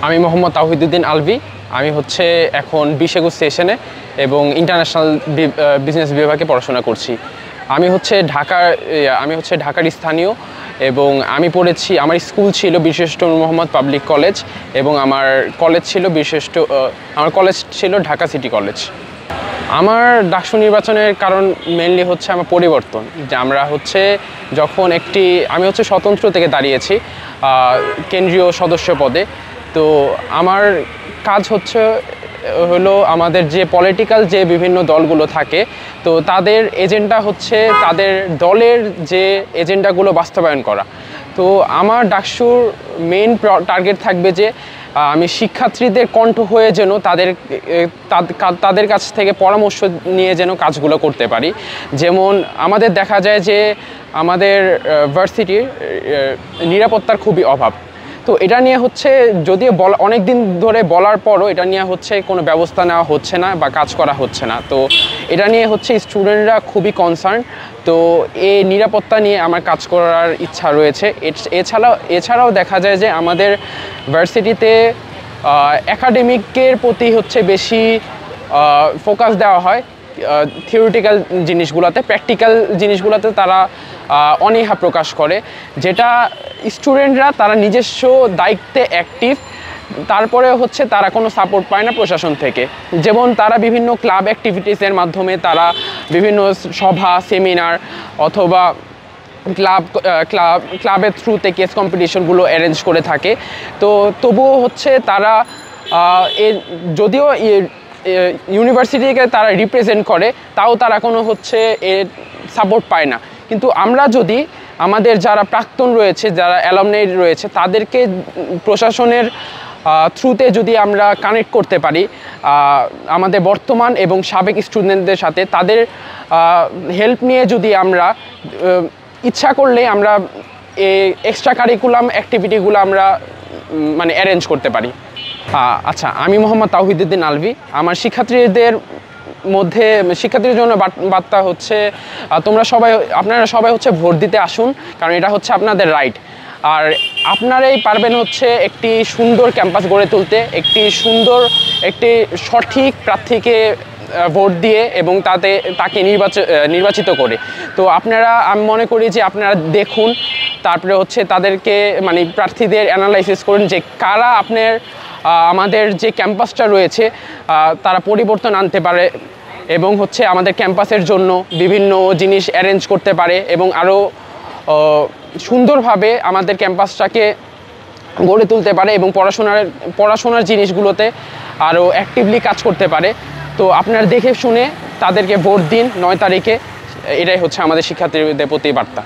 আমি মোহাম্মদ তাওহিদুদ্দিন আলভি। আমি হচ্ছে এখন 20 একুশ সেশনে এবং ইন্টারন্যাশনাল বিজনেস বিভাগে পড়াশোনা করছি। আমি হচ্ছে ঢাকার স্থানীয় এবং আমি পড়েছি, আমার স্কুল ছিল বীরশ্রেষ্ঠ নূর মোহাম্মদ পাবলিক কলেজ এবং আমার কলেজ ছিল ঢাকা সিটি কলেজ। আমার ডাকসু নির্বাচনের কারণ মেনলি হচ্ছে আমার পরিবর্তন, যে আমি হচ্ছে স্বতন্ত্র থেকে দাঁড়িয়েছি কেন্দ্রীয় সদস্য পদে। তো আমার কাজ হলো আমাদের যে পলিটিক্যাল যে বিভিন্ন দলগুলো থাকে, তো তাদের এজেন্ডা হচ্ছে তাদের দলের যে এজেন্ডাগুলো বাস্তবায়ন করা। তো আমার ডাকসুর মেইন টার্গেট থাকবে যে আমি শিক্ষার্থীদের কণ্ঠ হয়ে যেন তাদের কাছ থেকে পরামর্শ নিয়ে যেন কাজগুলো করতে পারি। যেমন আমাদের দেখা যায় যে আমাদের ভার্সিটির নিরাপত্তার খুবই অভাব। তো এটা নিয়ে যদিও অনেক দিন ধরে বলার পরও এটা নিয়ে কোনো ব্যবস্থা নেওয়া হচ্ছে না বা কাজ করা হচ্ছে না। তো এটা নিয়ে স্টুডেন্টরা খুবই কনসার্ন। তো এই নিরাপত্তা নিয়ে আমার কাজ করার ইচ্ছা রয়েছে। এছাড়াও দেখা যায় যে আমাদের ভার্সিটিতে একাডেমিকের প্রতি বেশি ফোকাস দেওয়া হয় থিওরিটিক্যাল জিনিসগুলোতে, প্র্যাকটিক্যাল জিনিসগুলোতে তারা অনীহা প্রকাশ করে, যেটা স্টুডেন্টরা তারা নিজস্ব দায়িত্বে অ্যাক্টিভ, তারপরে তারা কোনো সাপোর্ট পায় না প্রশাসন থেকে। যেমন তারা বিভিন্ন ক্লাব অ্যাক্টিভিটিসের মাধ্যমে তারা বিভিন্ন সভা, সেমিনার অথবা ক্লাবের থ্রুতে কেস কম্পিটিশনগুলো অ্যারেঞ্জ করে থাকে। তো তবুও তারা যদিও ইউনিভার্সিটিকে তারা রিপ্রেজেন্ট করে, তাও তারা কোনো এর সাপোর্ট পায় না। কিন্তু আমরা যদি আমাদের যারা প্রাক্তন রয়েছে, যারা অ্যালামনাই রয়েছে, তাদেরকে প্রশাসনের থ্রুতে যদি আমরা কানেক্ট করতে পারি আমাদের বর্তমান এবং সাবেক স্টুডেন্টদের সাথে, তাদের হেল্প নিয়ে যদি আমরা ইচ্ছা করলে আমরা এক্সট্রা কারিকুলাম অ্যাক্টিভিটিগুলো আমরা অ্যারেঞ্জ করতে পারি। আচ্ছা, আমি মোহাম্মদ তাওহিদুদ্দিন আলভি। আমার শিক্ষার্থীদের জন্য বার্তা আপনারা সবাই ভোট দিতে আসুন, কারণ এটা আপনাদের রাইট। আর আপনারাই পারবেন একটি সুন্দর ক্যাম্পাস গড়ে তুলতে, একটি সঠিক প্রার্থীকে ভোট দিয়ে এবং তাকে নির্বাচিত করে। তো আমি মনে করি যে আপনারা দেখুন, তারপরে তাদেরকে প্রার্থীদের অ্যানালাইসিস করুন যে কারা আমাদের যে ক্যাম্পাসটা রয়েছে তারা পরিবর্তন আনতে পারে এবং আমাদের ক্যাম্পাসের জন্য বিভিন্ন জিনিস অ্যারেঞ্জ করতে পারে এবং আরও সুন্দরভাবে আমাদের ক্যাম্পাসটাকে গড়ে তুলতে পারে এবং পড়াশোনার জিনিসগুলোতে আরও অ্যাক্টিভলি কাজ করতে পারে। তো আপনারা দেখে শুনে তাদেরকে ভোট দিন 9 তারিখে। এটাই আমাদের শিক্ষার্থীদের প্রতি বার্তা।